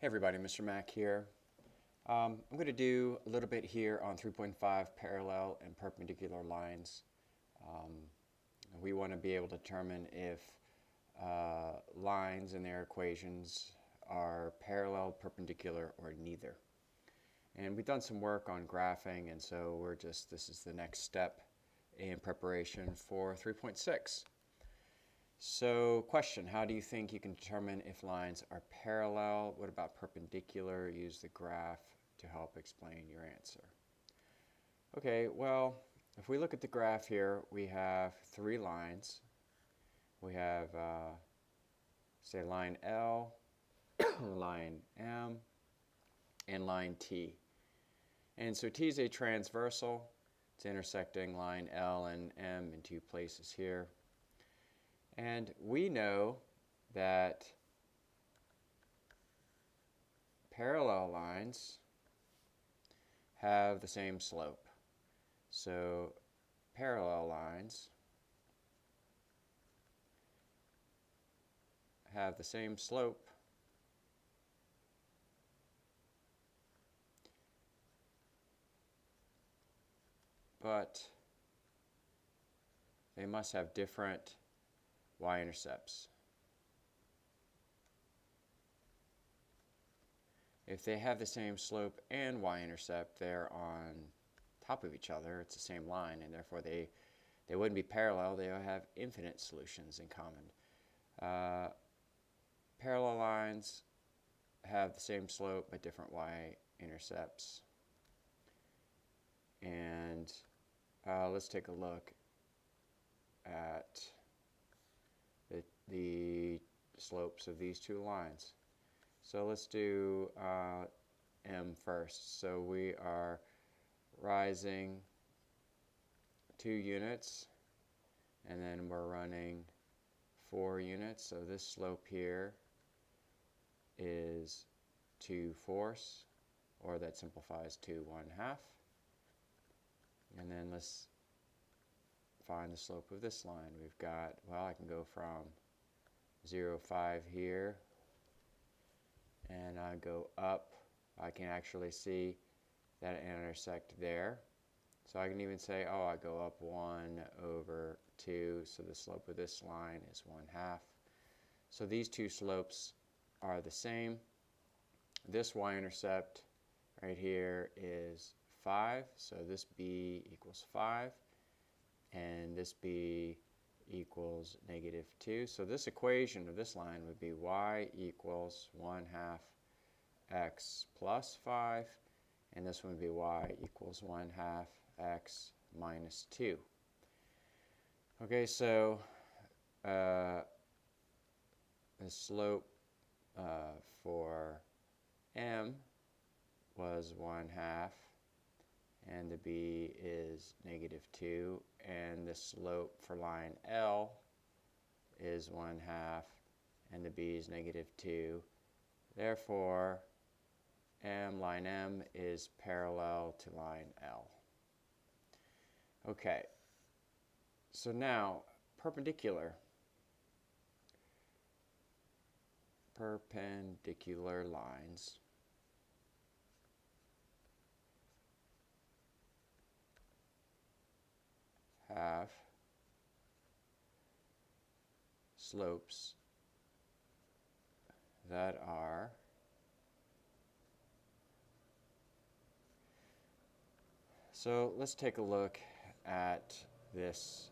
Hey everybody, Mr. Mack here. I'm going to do a little bit here on 3.5 parallel and perpendicular lines. We want to be able to determine if lines and their equations are parallel, perpendicular, or neither. And we've done some work on graphing, and so this is the next step in preparation for 3.6. So, question, how do you think you can determine if lines are parallel? What about perpendicular? Use the graph to help explain your answer. Okay, well, if we look at the graph here, we have three lines. We have, say, line L, line M, and line T. And so T is a transversal. It's intersecting line L and M in two places here. And we know that parallel lines have the same slope. So parallel lines have the same slope but they must have different y-intercepts. If they have the same slope and y-intercept, they're on top of each other. It's the same line, and therefore they wouldn't be parallel. They would have infinite solutions in common. Parallel lines have the same slope but different y-intercepts. And let's take a look at the slopes of these two lines. So let's do M first. So we are rising 2 units, and then we're running 4 units. So this slope here is 2/4, or that simplifies to 1/2. And then let's find the slope of this line. We've got, well, I can go from 0,5 here, and I go up. I can actually see that it intersect there. So I can even say, oh, I go up 1/2, so the slope of this line is 1/2. So these two slopes are the same. This y-intercept right here is 5, so this b equals 5, and this b equals -2. So this equation of this line would be y equals 1/2 x plus 5, and this one would be y equals 1/2 x minus 2. Okay, so the slope for M was 1/2, and the b is -2, and the slope for line L is 1/2, and the b is -2. Therefore, line M is parallel to line L. Okay, so now perpendicular lines have slopes that are so let's take a look at this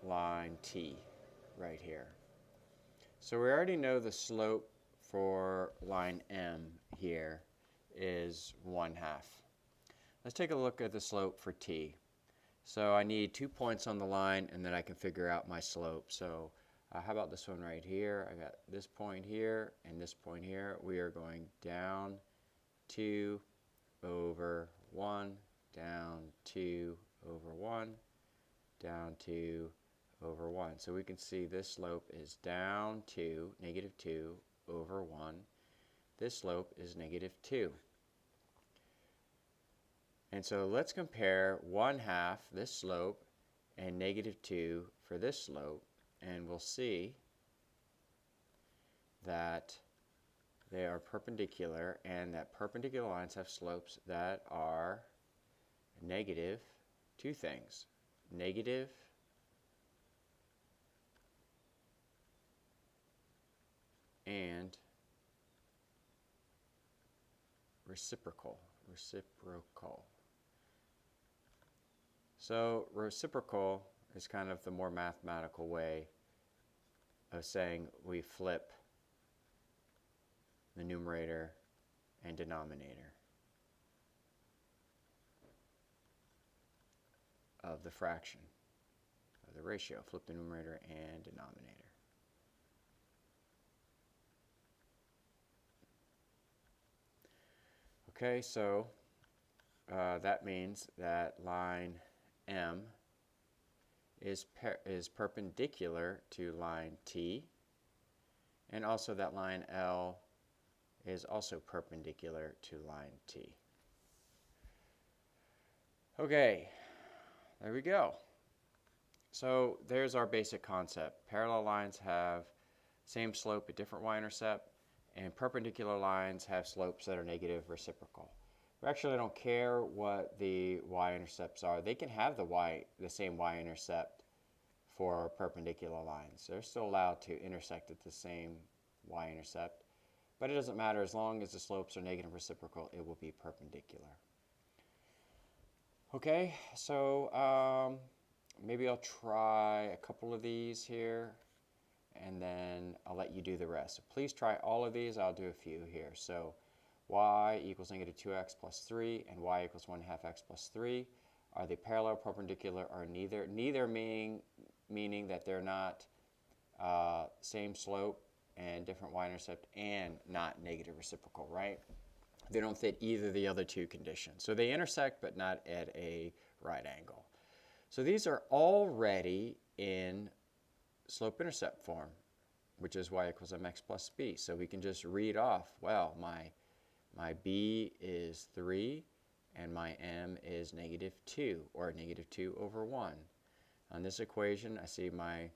line T right here. So we already know the slope for line M here is 1/2. Let's take a look at the slope for T. So I need 2 points on the line, and then I can figure out my slope. So how about this one right here? I got this point here and this point here. We are going down 2/1, down 2/1, down 2/1. So we can see this slope is down 2, -2/1. This slope is -2. And so let's compare 1/2, this slope, and -2 for this slope, and we'll see that they are perpendicular, and that perpendicular lines have slopes that are negative, two things, negative and reciprocal. So reciprocal is kind of the more mathematical way of saying we flip the numerator and denominator of the fraction, of the ratio. Flip the numerator and denominator. Okay, so that means that line M is perpendicular to line T, and also that line L is also perpendicular to line T. Okay, there we go. So there's our basic concept. Parallel lines have same slope at different y-intercept, and perpendicular lines have slopes that are negative reciprocal. We actually don't care what the y-intercepts are. They can have the same y-intercept for perpendicular lines. They're still allowed to intersect at the same y-intercept, but it doesn't matter. As long as the slopes are negative reciprocal, it will be perpendicular. Okay, so maybe I'll try a couple of these here, and then I'll let you do the rest. So please try all of these. I'll do a few here. So y equals negative 2x plus 3 and y equals 1/2 x plus 3. Are they parallel, perpendicular, or neither? Neither meaning that they're not same slope and different y-intercept and not negative reciprocal, right? They don't fit either of the other two conditions. So they intersect but not at a right angle. So these are already in slope-intercept form, which is y equals mx plus b. So we can just read off, well, my b is 3 and my m is negative 2, or negative 2 over 1. On this equation, I see my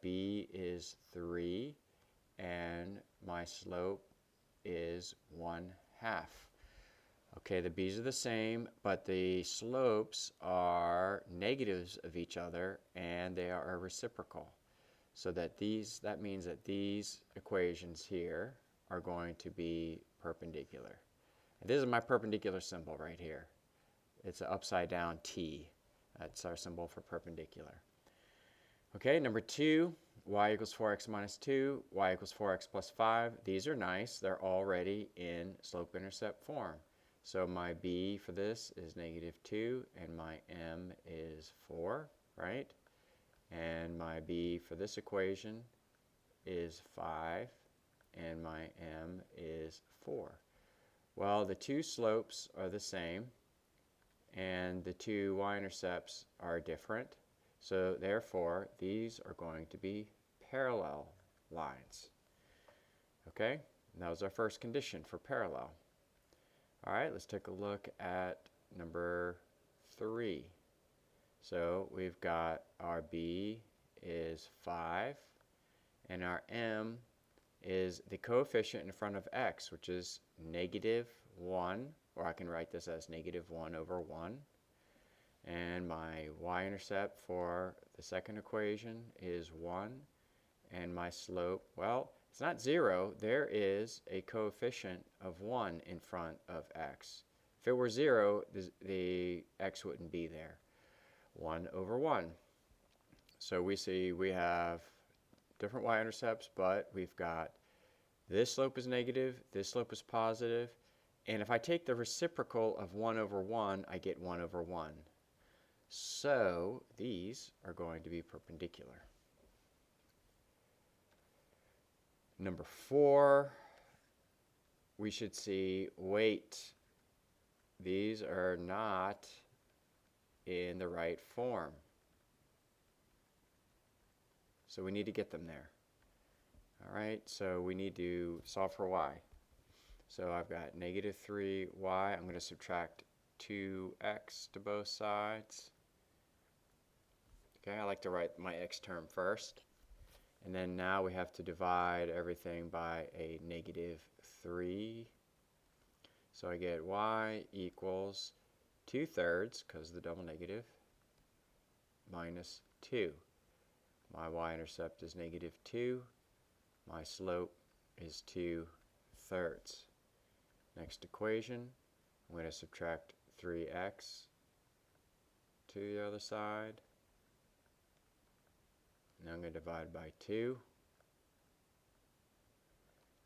b is 3 and my slope is 1/2. Okay, the b's are the same, but the slopes are negatives of each other and they are reciprocal. So that means that these equations here are going to be perpendicular. And this is my perpendicular symbol right here. It's an upside down T. That's our symbol for perpendicular. Okay, number 2, y equals 4x minus 2, y equals 4x plus 5. These are nice. They're already in slope-intercept form. So my b for this is negative 2, and my m is 4, right? And my b for this equation is 5, and my m is 4. Well, the two slopes are the same, and the two y-intercepts are different. So therefore, these are going to be parallel lines. Okay, and that was our first condition for parallel. All right, let's take a look at number 3. So we've got our b is 5, and our m is the coefficient in front of x, which is negative 1, or I can write this as negative 1 over 1. And my y-intercept for the second equation is 1, and my slope, well, it's not 0. There is a coefficient of 1 in front of x. If it were 0, the x wouldn't be there. 1 over 1. So we see we have different y-intercepts, but we've got this slope is negative, this slope is positive, and if I take the reciprocal of 1 over 1, I get 1 over 1. So these are going to be perpendicular. Number 4, we should see, wait, these are not in the right form. So we need to get them there. All right, so we need to solve for y. So I've got negative 3y. I'm going to subtract 2x to both sides. Okay, I like to write my x term first. And then now we have to divide everything by a negative 3. So I get y equals 2/3, because of the double negative, minus 2. My y-intercept is negative 2. My slope is 2/3. Next equation, I'm going to subtract 3x to the other side. Now I'm going to divide by 2.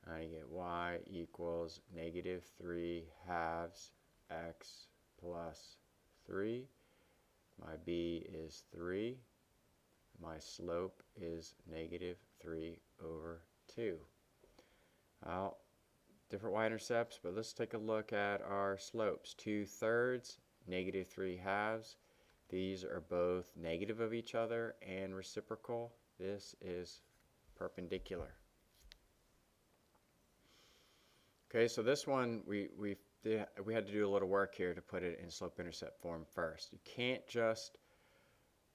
I get y equals negative 3/2 x plus 3. My b is 3. My slope is negative 3/2. Well, different y-intercepts, but let's take a look at our slopes. 2/3, negative 3/2. These are both negative of each other and reciprocal. This is perpendicular. Okay, so this one we had to do a little work here to put it in slope-intercept form first. You can't just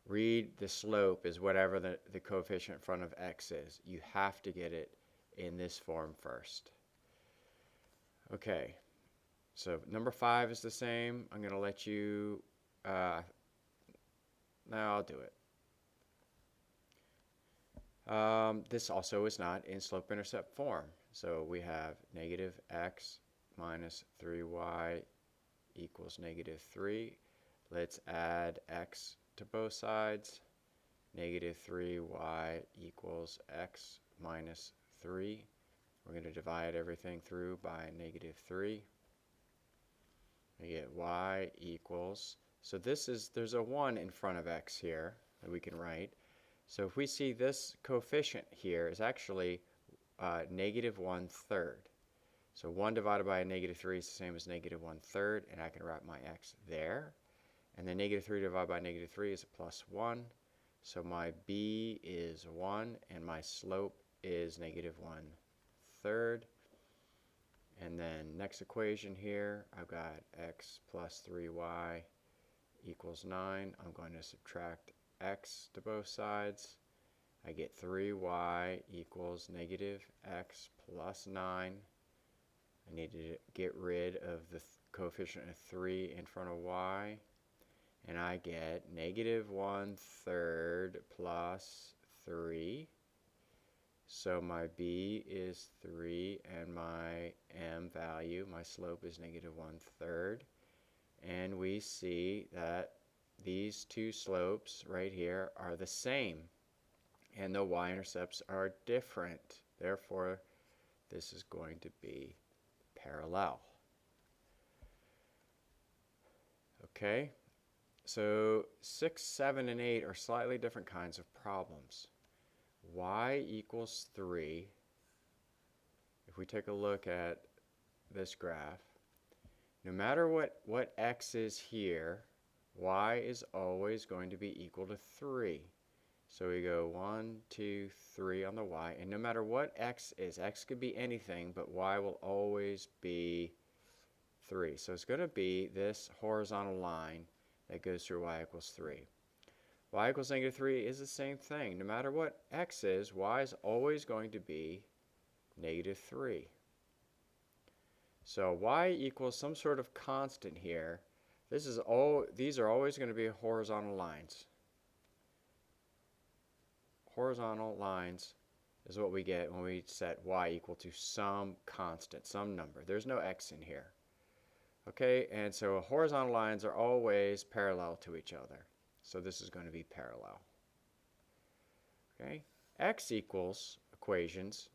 read the slope as whatever the coefficient in front of x is. You have to get it in this form first. Okay, so number 5 is the same. I'm going to let you, no, I'll do it. This also is not in slope-intercept form. So we have negative x minus 3y equals negative 3. Let's add x to both sides. Negative 3y equals x minus 3. We're going to divide everything through by negative 3. We get y equals, so there's a 1 in front of x here that we can write. So if we see this coefficient here is actually negative 1/3. So 1 divided by a negative 3 is the same as negative 1/3, and I can write my x there. And then negative 3 divided by negative 3 is a plus 1. So my b is 1, and my slope is negative 1/3. And then next equation here, I've got x plus 3y equals 9. I'm going to subtract x to both sides. I get 3y equals negative x plus 9. I need to get rid of the coefficient of 3 in front of y. And I get negative 1/3 plus 3. So my b is 3, and my m value, my slope, is negative 1/3. And we see that these two slopes right here are the same, and the y-intercepts are different. Therefore, this is going to be parallel. Okay, so 6, 7, and 8 are slightly different kinds of problems. Y equals 3. If we take a look at this graph, no matter what x is here, y is always going to be equal to 3. So we go 1, 2, 3 on the y, and no matter what x is, x could be anything, but y will always be 3. So it's going to be this horizontal line that goes through y equals 3. Y equals negative 3 is the same thing. No matter what x is, y is always going to be negative 3. So y equals some sort of constant here. These are always going to be horizontal lines. Horizontal lines is what we get when we set y equal to some constant, some number. There's no x in here. Okay, and so horizontal lines are always parallel to each other. So this is going to be parallel. Okay, x equals equations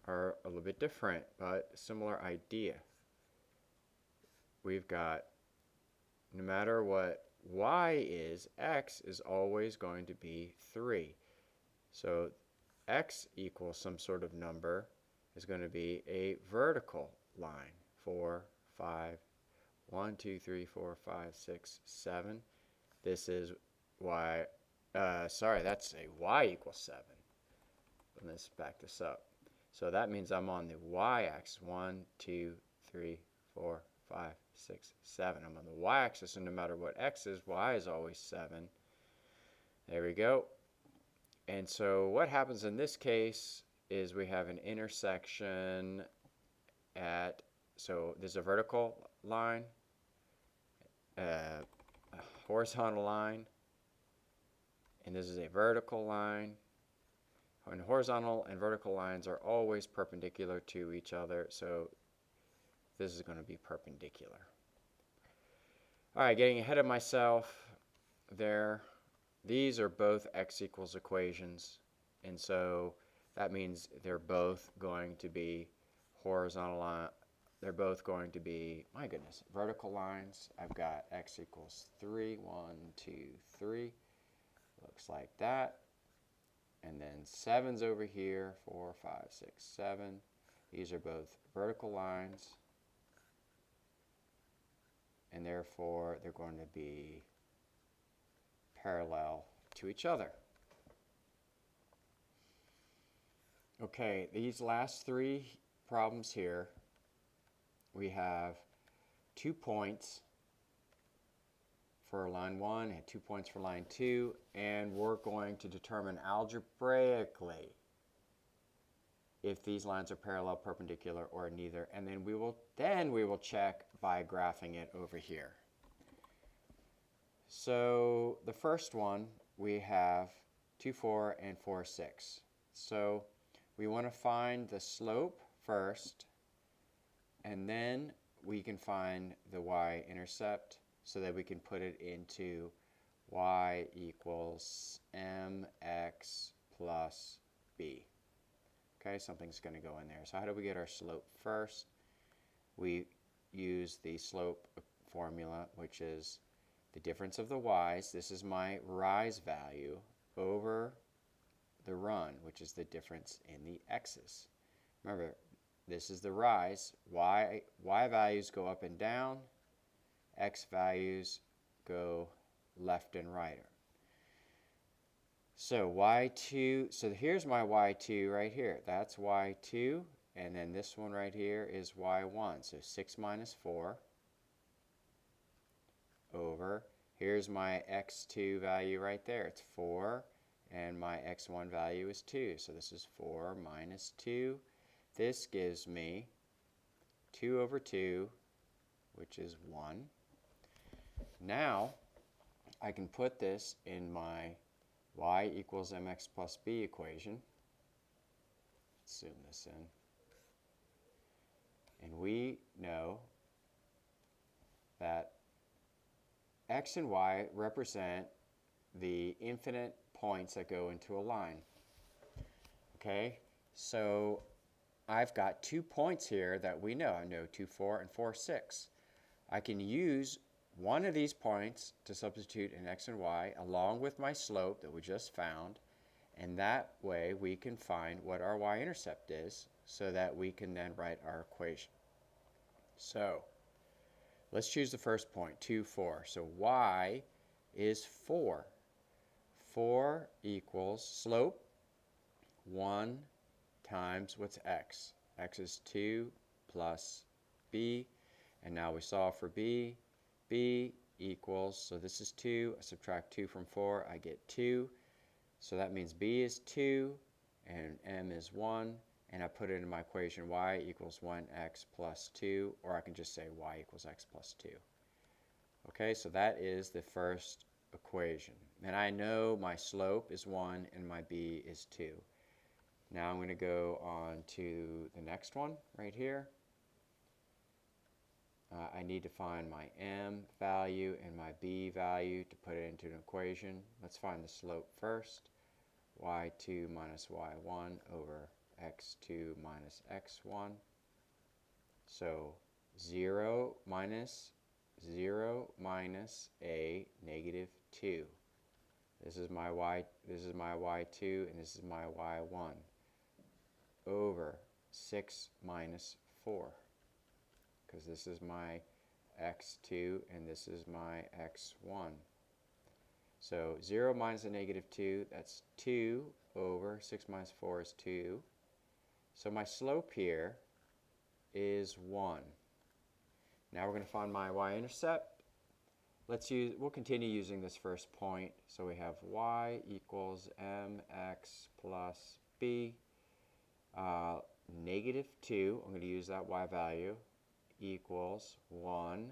are a little bit different, but similar idea. We've got, no matter what y is, x is always going to be 3. So x equals some sort of number is going to be a vertical line. 4, 5, 1, 2, 3, 4, 5, 6, 7. This is y, that's a y equals 7. Let's back this up. So that means I'm on the y-axis. 1, 2, 3, 4, 5, 6, 7. I'm on the y-axis, and no matter what x is, y is always 7. There we go. And so what happens in this case is we have an intersection at, so there's a vertical line, a horizontal line, and this is a vertical line. And horizontal and vertical lines are always perpendicular to each other, so this is going to be perpendicular. All right, getting ahead of myself there. These are both x equals equations, and so that means they're both going to be horizontal line. They're both going to be, my goodness, vertical lines. I've got x equals 3, 1, 2, 3. Looks like that. And then 7's over here, 4, 5, 6, 7. These are both vertical lines, and therefore they're going to be parallel to each other. Okay, these last three problems here, we have 2 points for line 1 and 2 points for line 2, and we're going to determine algebraically if these lines are parallel, perpendicular, or neither, and then we will check by graphing it over here. So the first one, we have 2, 4, and 4, 6. So we want to find the slope first, and then we can find the y-intercept so that we can put it into y equals mx plus b. Okay, something's going to go in there. So how do we get our slope first? We use the slope formula, which is the difference of the y's. This is my rise value over the run, which is the difference in the x's. Remember, this is the rise. Y values go up and down. X values go left and right. So y2, so here's my y2 right here. That's y2, and then this one right here is y1. So 6 minus 4 over, here's my x2 value right there. It's 4, and my x1 value is 2. So this is 4 minus 2. This gives me 2 over 2, which is 1. Now, I can put this in my y equals mx plus b equation. Let's zoom this in. And we know that x and y represent the infinite points that go into a line. Okay, so I've got 2 points here that we know. I know 2, 4, and 4, 6. I can use one of these points to substitute in x and y along with my slope that we just found, and that way we can find what our y-intercept is so that we can then write our equation. So let's choose the first point, 2, 4. So y is 4. 4 equals slope 1 times what's x? X is 2 plus b, and now we solve for b. B equals, so this is 2, I subtract 2 from 4, I get 2. So that means b is 2 and m is 1, and I put it in my equation y equals 1x plus 2, or I can just say y equals x plus 2. Okay, so that is the first equation. And I know my slope is 1 and my b is 2. Now I'm going to go on to the next one right here. I need to find my m value and my b value to put it into an equation. Let's find the slope first. y2 minus y1 over x2 minus x1. So 0 minus a negative 2. This is my y2 and this is my y1 over 6 minus 4. Because this is my x2 and this is my x1. So 0 minus a negative 2, that's 2 over 6 minus 4 is 2. So my slope here is 1. Now we're going to find my y-intercept. We'll continue using this first point. So we have y equals mx plus b. negative 2, I'm going to use that y value, equals 1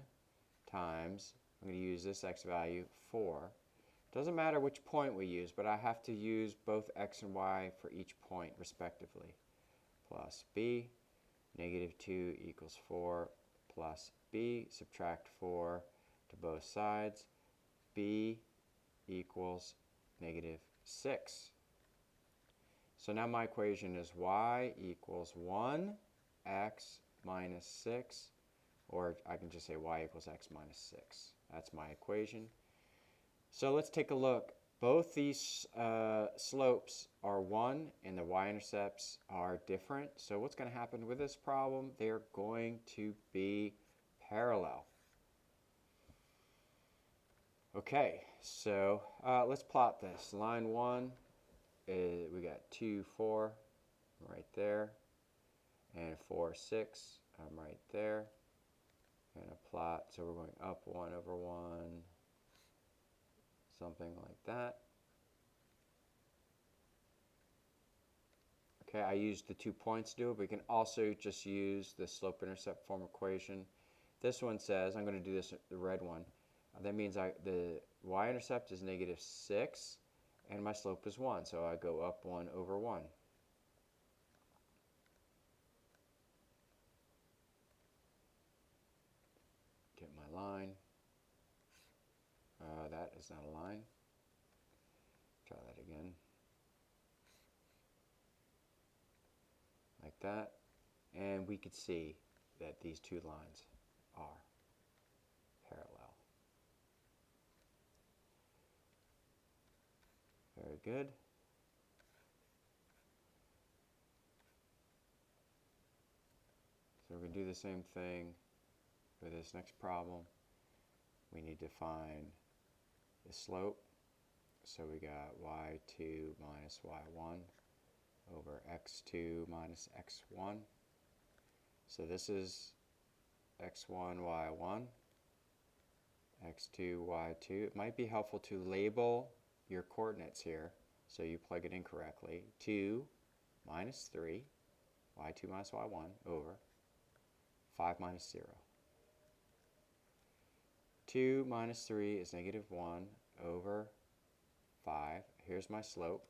times, I'm going to use this x value, 4. Doesn't matter which point we use, but I have to use both x and y for each point respectively. Plus b, negative 2 equals 4 plus b, subtract 4 to both sides, b equals negative 6. So now my equation is y equals 1 x minus 6, or I can just say y equals x minus 6. That's my equation. So let's take a look. Both these slopes are 1 and the y-intercepts are different. So what's going to happen with this problem? They're going to be parallel. Okay, so let's plot this. Line 1, we got 2, 4 right there, and 4, 6 right there. And a plot, so we're going up 1 over 1, something like that. Okay, I used the 2 points to do it, but we can also just use the slope-intercept form equation. This one says, I'm going to do this, the red one. That means the y-intercept is negative 6, and my slope is 1, so I go up 1 over 1. Get my line. That is not a line. Try that again. Like that. And we could see that these two lines are parallel. Very good. So we're going to do the same thing for this next problem. We need to find the slope. So we got y2 minus y1 over x2 minus x1. So this is x1, y1, x2, y2. It might be helpful to label your coordinates here so you plug it in correctly. 2 minus 3, y2 minus y1 over 5 minus 0. 2 minus 3 is negative 1 over 5. Here's my slope.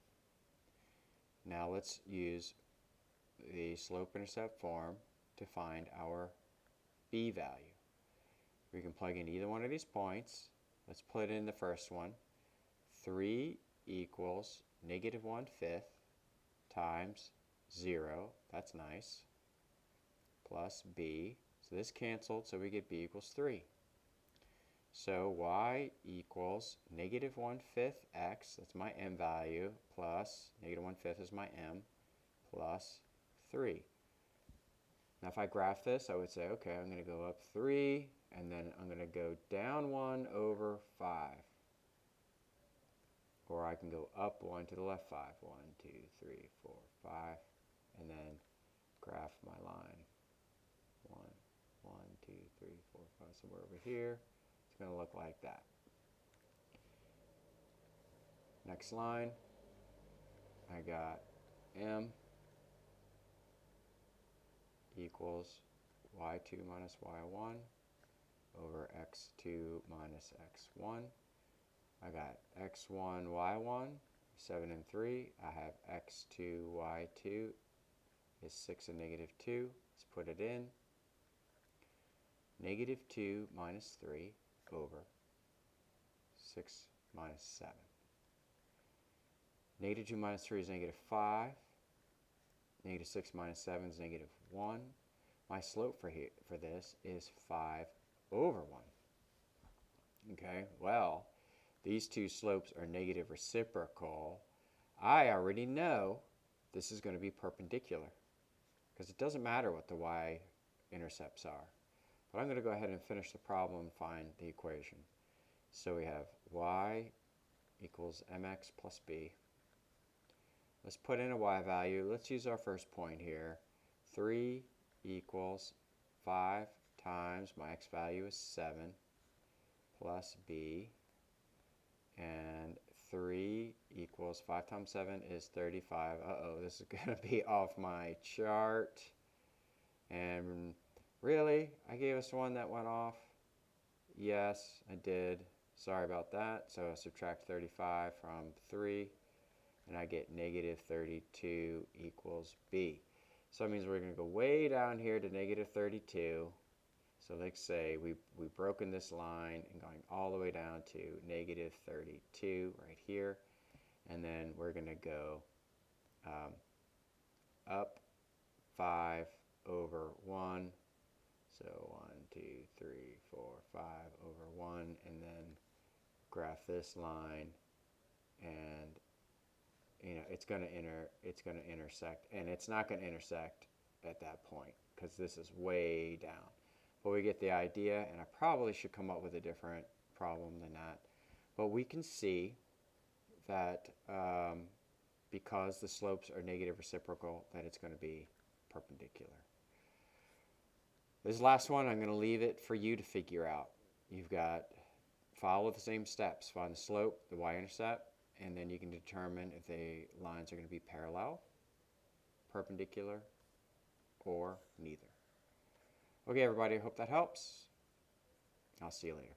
Now let's use the slope-intercept form to find our b value. We can plug in either one of these points. Let's put in the first one. 3 equals negative 1/5 times 0. That's nice. Plus b. So this canceled, so we get b equals 3. So y equals negative 1/5 x, that's my m value, plus negative 1/5 is my m, plus 3. Now if I graph this, I would say, okay, I'm going to go up 3, and then I'm going to go down 1 over 5. Or I can go up 1 to the left 5. 1, 2, 3, 4, 5, and then graph my line. 1, 1, 2, 3, 4, 5, somewhere over here. It's going to look like that. Next line, I got m equals y2 minus y1 over x2 minus x1. I got x1, y1, 7 and 3. I have x2, y2 is 6 and negative 2. Let's put it in. Negative 2 minus 3 over 6 minus 7. Negative 2 minus 3 is negative 5. Negative 6 minus 7 is negative 1. My slope for this is 5 over 1. Okay, well, these two slopes are negative reciprocal. I already know this is going to be perpendicular because it doesn't matter what the y-intercepts are. But I'm going to go ahead and finish the problem and find the equation. So we have y equals mx plus b. Let's put in a y value. Let's use our first point here. 3 equals 5 times my x value is 7 plus b. And 3 equals 5 times 7 is 35. Uh-oh, this is going to be off my chart. And really, I gave us one that went off. Yes, I did. Sorry about that. So I subtract 35 from 3, and I get negative 32 equals B. So that means we're going to go way down here to negative 32. So let's say we've broken this line and going all the way down to negative 32 right here. And then we're going to go up 5 over 1. So 1, 2, 3, 4, 5 over 1. And then graph this line. And you know, it's going to intersect. And it's not going to intersect at that point because this is way down. But we get the idea, and I probably should come up with a different problem than that. But we can see that because the slopes are negative reciprocal, that it's going to be perpendicular. This last one, I'm going to leave it for you to figure out. You've got, follow the same steps. Find the slope, the y-intercept, and then you can determine if the lines are going to be parallel, perpendicular, or neither. Okay, everybody, I hope that helps. I'll see you later.